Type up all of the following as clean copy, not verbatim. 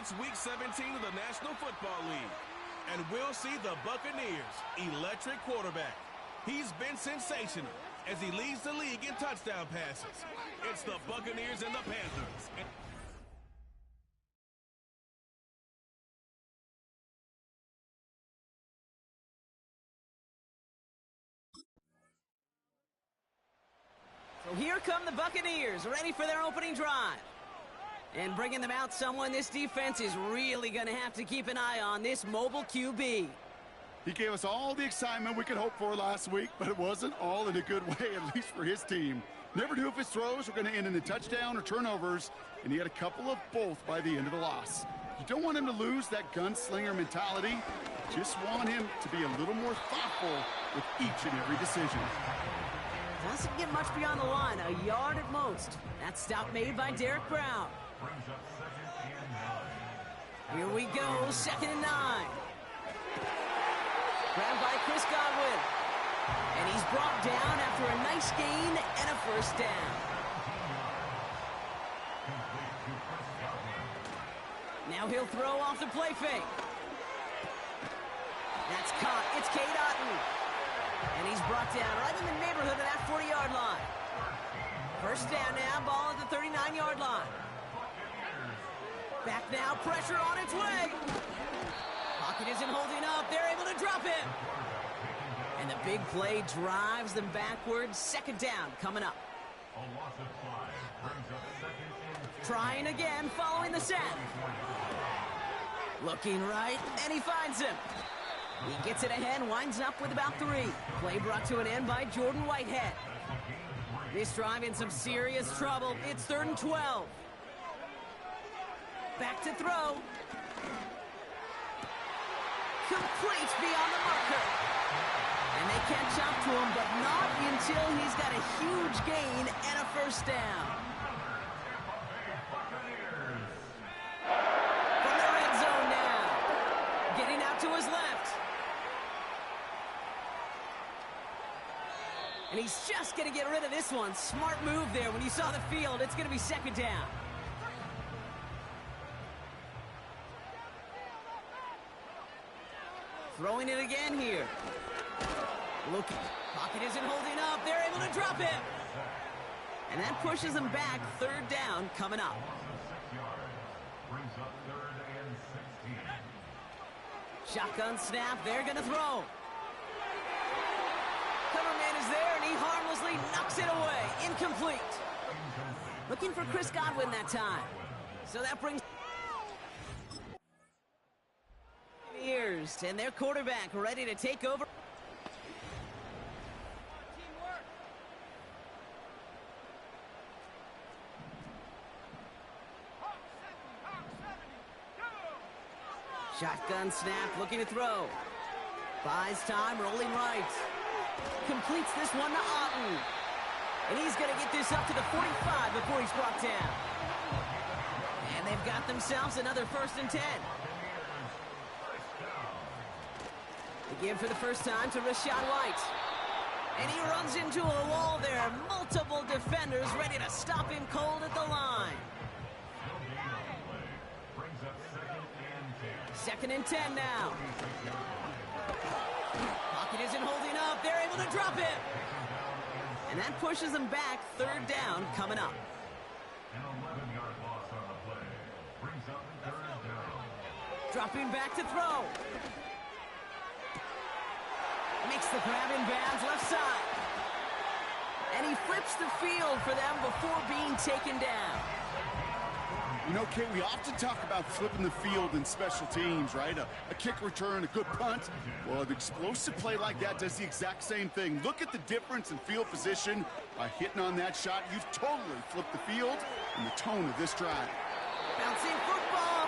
It's Week 17 of the National Football League, and we'll see the Buccaneers' electric quarterback. He's been sensational as he leads the league in touchdown passes. It's the Buccaneers and the Panthers. So here come the Buccaneers, ready for their opening drive. And bringing them out someone this defense is really going to have to keep an eye on, this mobile QB. He gave us all the excitement we could hope for last week, but it wasn't all in a good way, at least for his team. Never knew if his throws were going to end in a touchdown or turnovers, and he had a couple of both by the end of the loss. You don't want him to lose that gunslinger mentality. Just want him to be a little more thoughtful with each and every decision. Doesn't get much beyond the line, a yard at most. That stop made by Derek Brown. Here we go, 2nd and 9. Grabbed by Chris Godwin. And he's brought down after a nice gain and a first down. Now he'll throw off the play fake. That's caught. It's Cade Otton. And he's brought down right in the neighborhood of that 40-yard line. First down now, ball at the 39-yard line. Back now, pressure on its way. Pocket isn't holding up. They're able to drop him. And the big play drives them backwards. 2nd down coming up. Trying again, following the set. Looking right, and he finds him. He gets it ahead, winds up with about 3. Play brought to an end by Jordan Whitehead. This drive in some serious trouble. It's 3rd and 12. Back to throw. Complete beyond the marker. And they catch up to him, but not until he's got a huge gain and a first down. From the red zone now. Getting out to his left. And he's just going to get rid of this one. Smart move there. When you saw the field, it's going to be 2nd down. Throwing it again here. Looking. Pocket isn't holding up. They're able to drop him. And that pushes them back. 3rd down coming up. Shotgun snap. They're going to throw. Cover man is there, and he harmlessly knocks it away. Incomplete. Looking for Chris Godwin that time. So that brings and their quarterback ready to take over. Shotgun snap, looking to throw. Buys time, rolling right. Completes this one to Otton. And he's going to get this up to the 45 before he's brought down. And they've got themselves another 1st and 10. They give for the first time to Rachaad White. And he runs into a wall there. Multiple defenders ready to stop him cold at the line. 2nd and 10 now. Pocket isn't holding up. They're able to drop him. And that pushes them back. 3rd down coming up. Dropping back to throw. Makes the grab in bounds left side. And he flips the field for them before being taken down. You know, Kate, we often talk about flipping the field in special teams, right? A kick return, a good punt. Well, an explosive play like that does the exact same thing. Look at the difference in field position. By hitting on that shot, you've totally flipped the field and the tone of this drive. Bouncing football.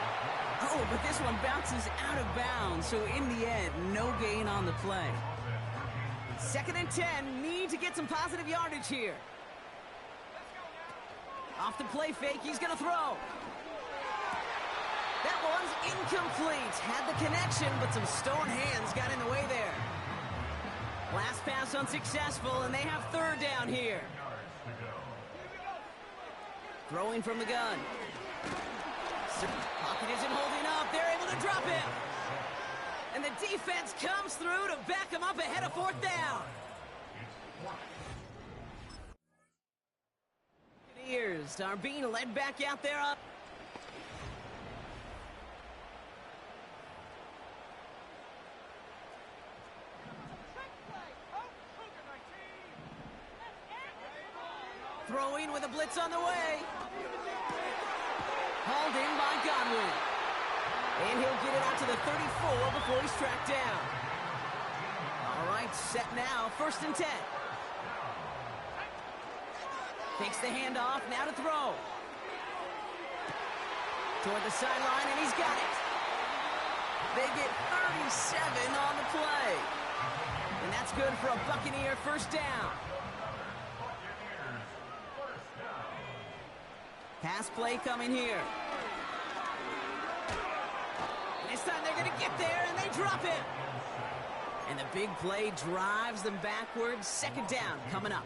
Oh, but this one bounces out of bounds. So in the end, no gain on the play. 2nd and 10, need to get some positive yardage here. Off the play fake, he's going to throw. That one's incomplete. Had the connection, but some stone hands got in the way there. Last pass unsuccessful, and they have 3rd down here. Throwing from the gun. Pocket isn't holding up. They're able to drop him. And the defense comes through to back him up ahead of fourth down. Buccaneers are being led back out there up. Throwing with a blitz on the way. Hauled in by Godwin. And he'll get it out to the 34 before he's tracked down. All right, set now, 1st and 10. Takes the handoff, now to throw. Toward the sideline, and he's got it. They get 37 on the play. And that's good for a Buccaneer 1st down. Pass play coming here. And this time they're going to get there, and they drop him. And the big play drives them backwards. 2nd down coming up.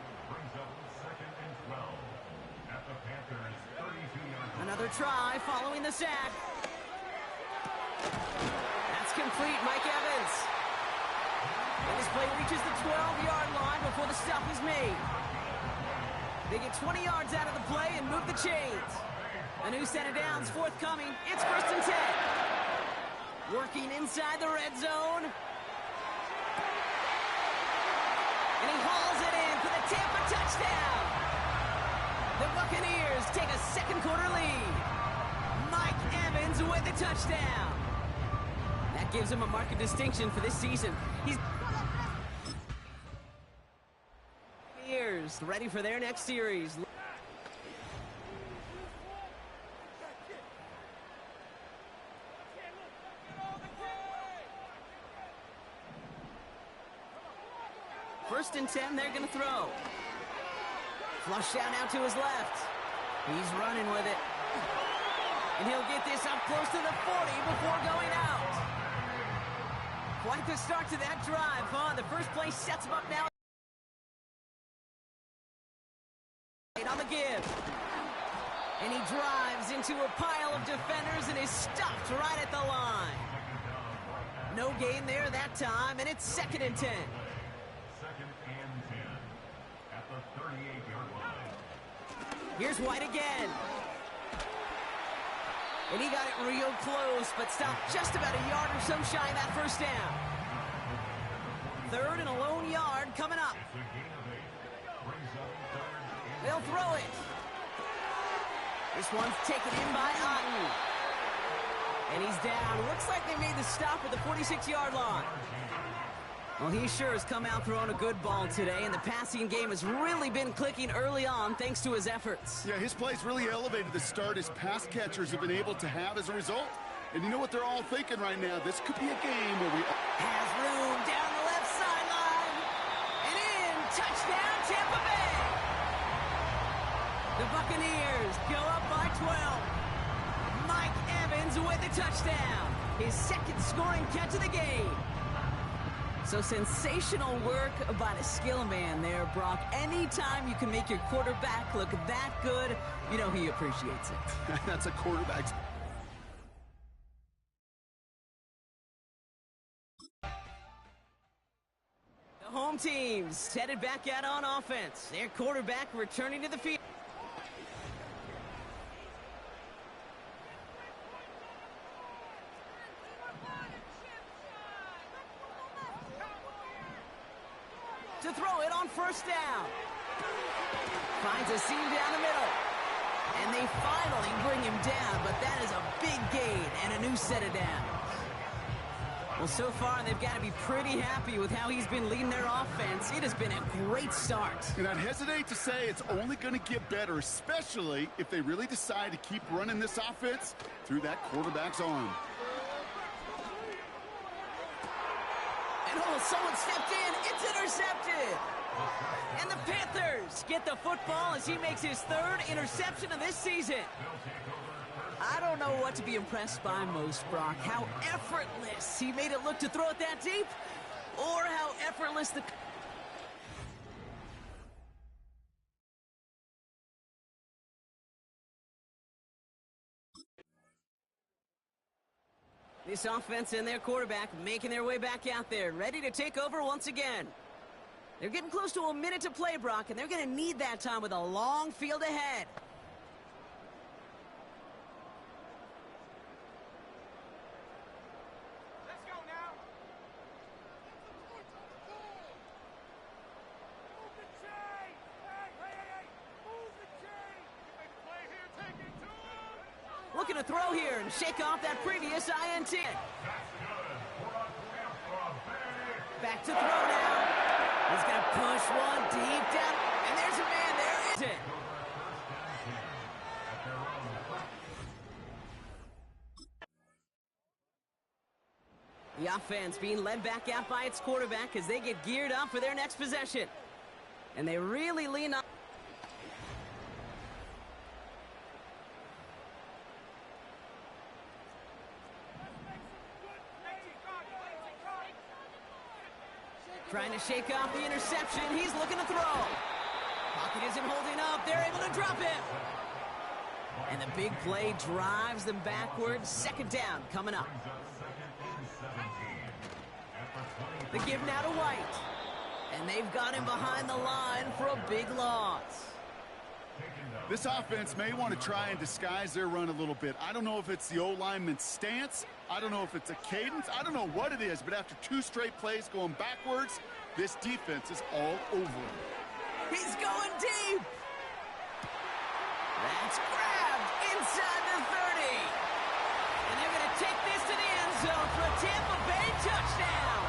Another try following the sack. That's complete, Mike Evans. And this play reaches the 12-yard line before the stop is made. They get 20 yards out of the play and move the chains. A new set of downs forthcoming. It's 1st and 10. Working inside the red zone. And he hauls it in for the Tampa touchdown. The Buccaneers take a 2nd quarter lead. Mike Evans with the touchdown. That gives him a mark of distinction for this season. He's ready for their next series. First and 10, they're going to throw. Flush out now to his left. He's running with it. And he'll get this up close to the 40 before going out. Quite the start to that drive, huh? The first play sets him up now. On the give. And he drives into a pile of defenders and is stopped right at the line. No gain there that time, and it's 2nd and 10. 2nd and 10 at the 38-yard line. Here's White again. And he got it real close, but stopped just about a yard or so shy of that 1st down. 3rd and a lone yard coming up. They'll throw it. This one's taken in by Otten. And he's down. Looks like they made the stop at the 46-yard line. Well, he sure has come out throwing a good ball today, and the passing game has really been clicking early on thanks to his efforts. Yeah, his play's really elevated the start his pass catchers have been able to have as a result. And you know what they're all thinking right now? This could be a game where we... Has room down the left sideline. And in. Touchdown, Tampa Bay. The Buccaneers go up by 12. Mike Evans with a touchdown. His 2nd scoring catch of the game. So sensational work by the skill man there, Brock. Anytime you can make your quarterback look that good, you know he appreciates it. That's a quarterback's... The home team's headed back out on offense. Their quarterback returning to the field. To throw it on 1st down. Finds a seam down the middle. And they finally bring him down, but that is a big gain and a new set of downs. Well, so far, they've got to be pretty happy with how he's been leading their offense. It has been a great start. And I'd hesitate to say it's only going to get better, especially if they really decide to keep running this offense through that quarterback's arm. And oh, someone stepped in. It's intercepted. And the Panthers get the football as he makes his 3rd interception of this season. I don't know what to be impressed by most, Brock. How effortless he made it look to throw it that deep, or how effortless the... This offense and their quarterback making their way back out there, ready to take over once again. They're getting close to a minute to play, Brock, and they're going to need that time with a long field ahead. Let's go now. Move the chain. Hey. Move the chain. You make a play here. Take it to him. Looking to throw here and shake off that previous INT. Back to throw now. He's going to push one deep down. And there's a man. There is it. The offense being led back out by its quarterback as they get geared up for their next possession. And they really lean on. Trying to shake off the interception. He's looking to throw. Pocket isn't holding up. They're able to drop it. And the big play drives them backwards. Second down coming up. The give now to White. And they've got him behind the line for a big loss. This offense may want to try and disguise their run a little bit. I don't know if it's the O-lineman's stance. I don't know if it's a cadence. I don't know what it is, but after 2 straight plays going backwards, this defense is all over him. He's going deep. That's grabbed inside the 30. And they're going to take this to the end zone for a Tampa Bay touchdown.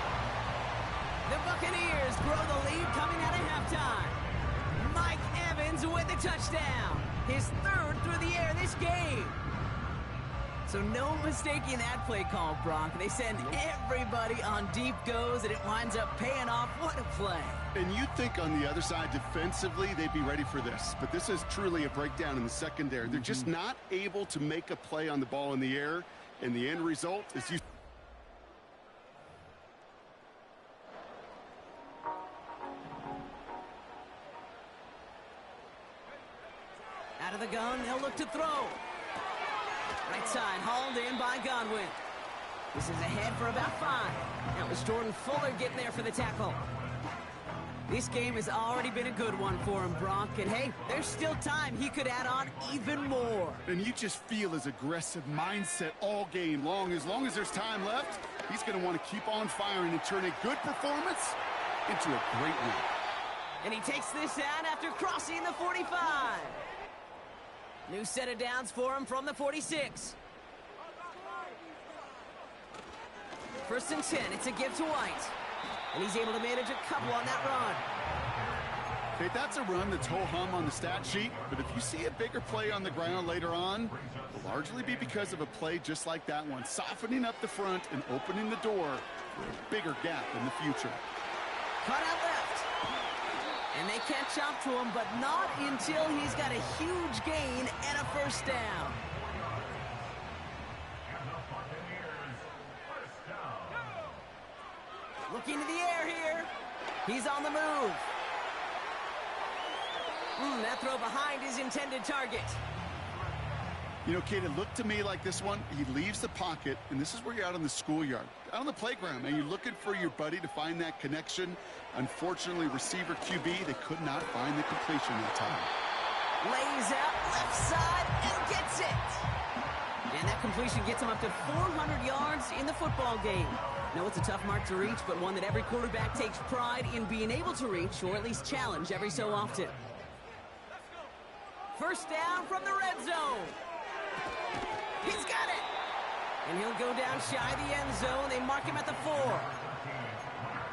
The Buccaneers grow the lead coming out of halftime. Mike Evans with the touchdown. His 3rd through the air this game. So no mistaking that play call, Brock. They send everybody on deep goes, and it winds up paying off. What a play. And you'd think on the other side defensively they'd be ready for this. But this is truly a breakdown in the secondary. They're just not able to make a play on the ball in the air. And the end result is you. Out of the gun, they'll look to throw. Right side, hauled in by Godwin. This is ahead for about 5. That was Jordan Fuller getting there for the tackle. This game has already been a good one for him, Brock. And hey, there's still time. He could add on even more. And you just feel his aggressive mindset all game long. As long as there's time left, he's going to want to keep on firing and turn a good performance into a great win. And he takes this out after crossing the 45. New set of downs for him from the 46. 1st and 10. It's a give to White. And he's able to manage a couple on that run. Okay, that's a run that's ho-hum on the stat sheet, but if you see a bigger play on the ground later on, it will largely be because of a play just like that one, softening up the front and opening the door for a bigger gap in the future. Cut out left. And they catch up to him, but not until he's got a huge gain and a 1st down. Looking to the air here. He's on the move. That throw behind his intended target. You know, Kate, it looked to me like this one, he leaves the pocket, and this is where you're out on the schoolyard, out on the playground, and you're looking for your buddy to find that connection. Unfortunately, receiver QB, they could not find the completion that time. Lays out left side and gets it. And that completion gets him up to 400 yards in the football game. No, it's a tough mark to reach, but one that every quarterback takes pride in being able to reach, or at least challenge every so often. 1st down from the red zone. He's got it. And he'll go down shy of the end zone. They mark him at the 4.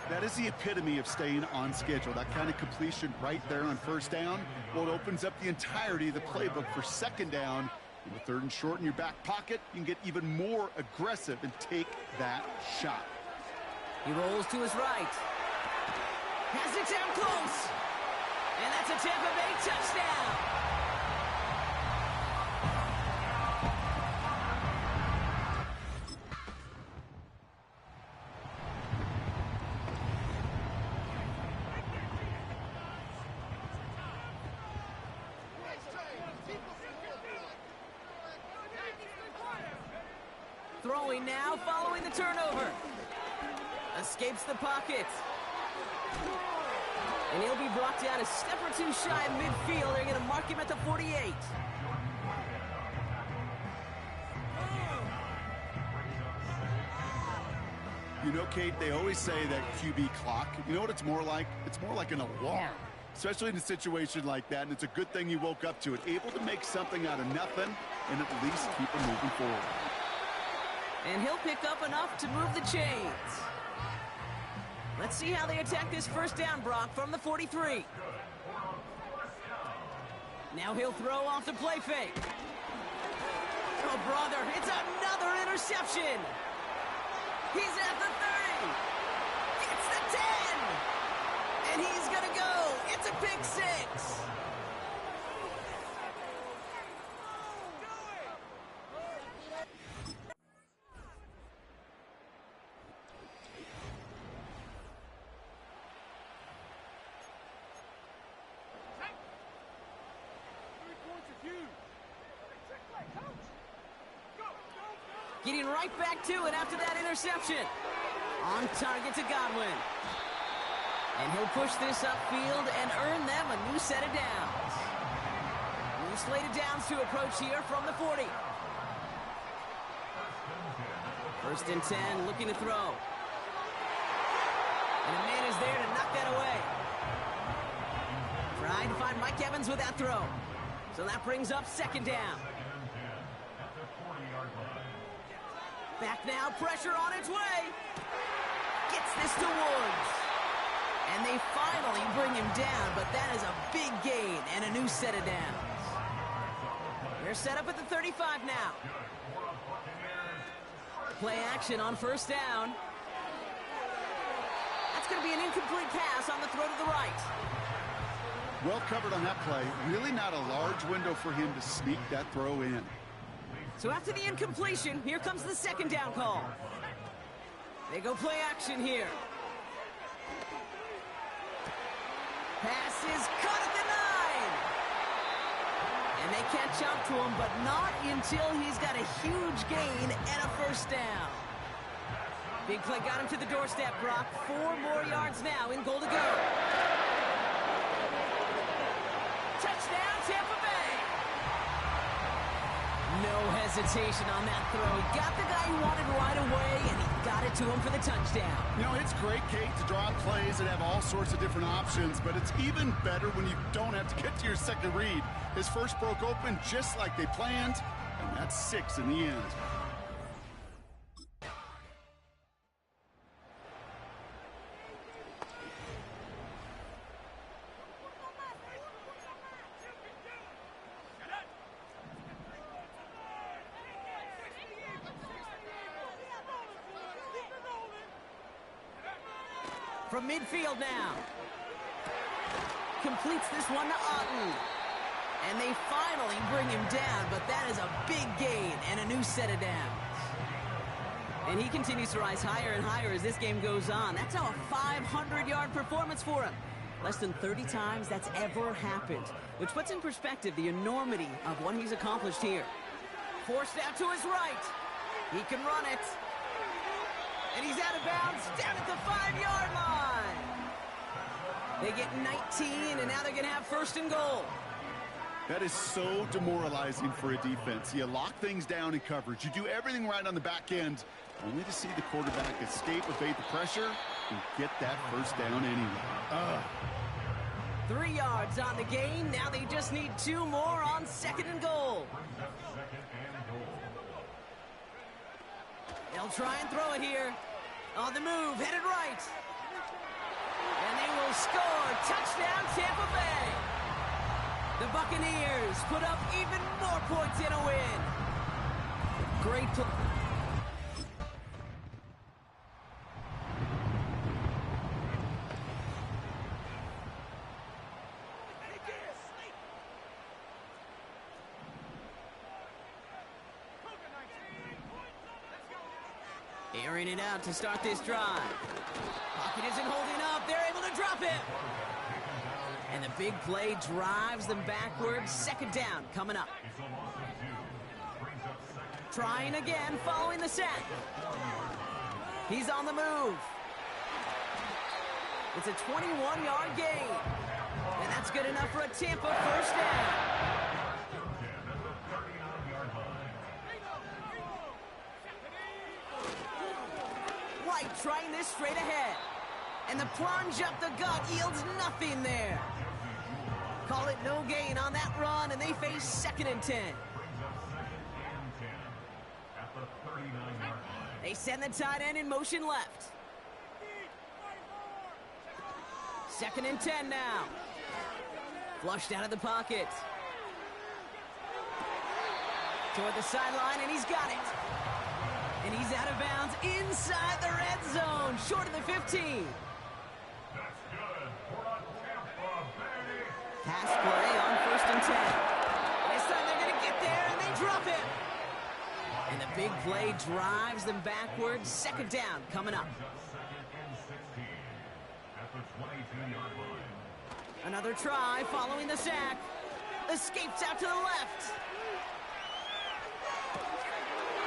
That is the epitome of staying on schedule. That kind of completion right there on 1st down. Well, it opens up the entirety of the playbook for 2nd down. In the 3rd and short in your back pocket, you can get even more aggressive and take that shot. He rolls to his right. Has it down close. And that's a Tampa Bay touchdown. throwing now following the turnover. Escapes the pocket. And he'll be brought down a step or two shy of midfield. They're going to mark him at the 48. You know, Kate, they always say that QB clock, you know what it's more like? It's more like an alarm, especially in a situation like that, and it's a good thing you woke up to it, able to make something out of nothing and at least keep it moving forward. And he'll pick up enough to move the chains. Let's see how they attack this first down, Brock, from the 43. Now he'll throw off the play fake. Oh, brother, it's another interception. He's at the 30. It's the 10. And he's going to go. It's a pick six. Getting right back to it after that interception. On target to Godwin. And he'll push this upfield and earn them a new set of downs. New slate of downs to approach here from the 40. First and 10, looking to throw. And a man is there to knock that away. Trying to find Mike Evans with that throw. So that brings up second down. Back now, pressure on its way. Gets this to Woods. And they finally bring him down, but that is a big gain and a new set of downs. They're set up at the 35 now. Play action on first down. That's going to be an incomplete pass on the throw to the right. Well covered on that play. Really not a large window for him to sneak that throw in. So after the incompletion, here comes the second down call. They go play action here. Pass is cut at the 9. And they catch up to him, but not until he's got a huge gain and a first down. Big play got him to the doorstep, Brock. 4 more yards now in goal to go. Touchdown, Tampa Bay. No hesitation on that throw. He got the guy he wanted right away, and he got it to him for the touchdown. You know, it's great, Kate, to draw plays and have all sorts of different options, but it's even better when you don't have to get to your second read. His first broke open just like they planned, and that's 6 in the end. From midfield now. Completes this one to Otten. And they finally bring him down, but that is a big gain and a new set of downs. And he continues to rise higher and higher as this game goes on. That's now a 500-yard performance for him. Less than 30 times that's ever happened, which puts in perspective the enormity of what he's accomplished here. Forced out to his right. He can run it. And he's out of bounds down at the 5-yard line. They get 19, and now they're going to have first and goal. That is so demoralizing for a defense. You lock things down in coverage. You do everything right on the back end, only to see the quarterback escape, evade the pressure, and get that first down anyway. 3 yards on the gain. Now they just need 2 more on second and goal. They'll try and throw it here. On the move, headed right. And they will score. Touchdown, Tampa Bay. The Buccaneers put up even more points in a win. Great play. Airing it out to start this drive. Pocket isn't holding up. They're able to drop him. And the big play drives them backwards. Second down coming up. Trying again following the sack. He's on the move. It's a 21-yard gain. And that's good enough for a Tampa first down. White trying this straight ahead. And the plunge up the gut yields nothing there. Call it no gain on that run, and they face 2nd and 10. They send the tight end in motion left. 2nd and 10 now. Flushed out of the pocket. Toward the sideline, and he's got it. And he's out of bounds inside the red zone, short of the 15. That's good for a Tampa Bay. Pass play on 1st and 10. This time they're going to get there, and they drop him. And the big play drives them backwards. 2nd down coming up. 2nd and 16 at the 22-yard line. Another try following the sack. Escapes out to the left.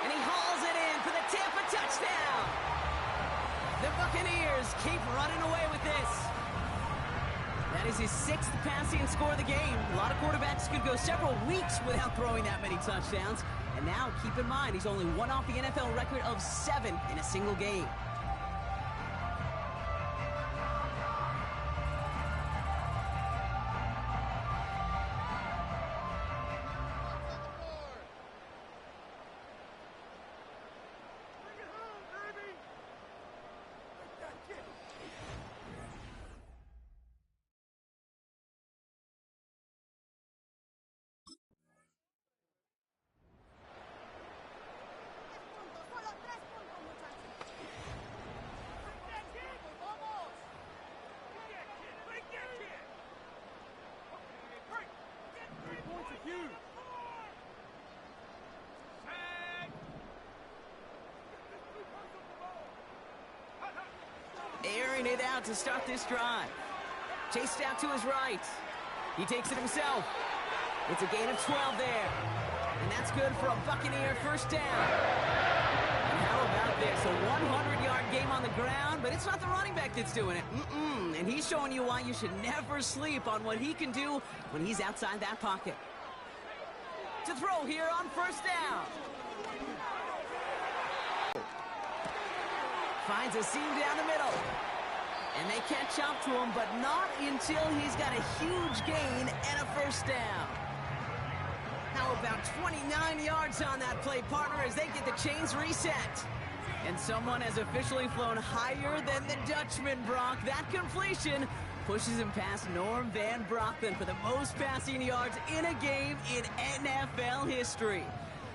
And he hauls it in for the Tampa touchdown. The Buccaneers keep running away with this. That is his 6th passing score of the game. A lot of quarterbacks could go several weeks without throwing that many touchdowns. And now, keep in mind, he's only one off the NFL record of 7 in a single game. Airing it out to start this drive. Chased out to his right. He takes it himself. It's a gain of 12 there. And that's good for a Buccaneer first down. And how about this? A 100-yard game on the ground, but it's not the running back that's doing it. And he's showing you why you should never sleep on what he can do when he's outside that pocket. To throw here on 1st down. Finds a seam down the middle. And they catch up to him, but not until he's got a huge gain and a first down. How about 29 yards on that play, partner, as they get the chains reset. And someone has officially flown higher than the Dutchman, Brock. That completion pushes him past Norm Van Brocklin for the most passing yards in a game in NFL history.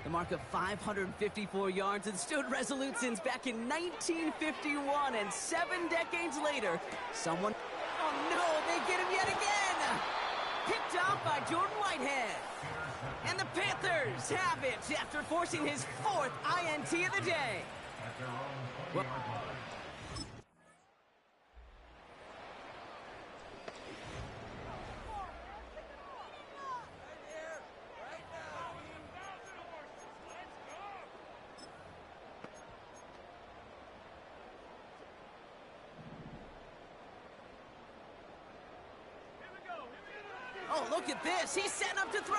The mark of 554 yards and stood resolute since back in 1951, and 7 decades later, someone... Oh no, they get him yet again! Picked off by Jordan Whitehead. And the Panthers have it after forcing his 4th INT of the day. At their own 20-yard line. Oh, look at this. He's setting up to throw.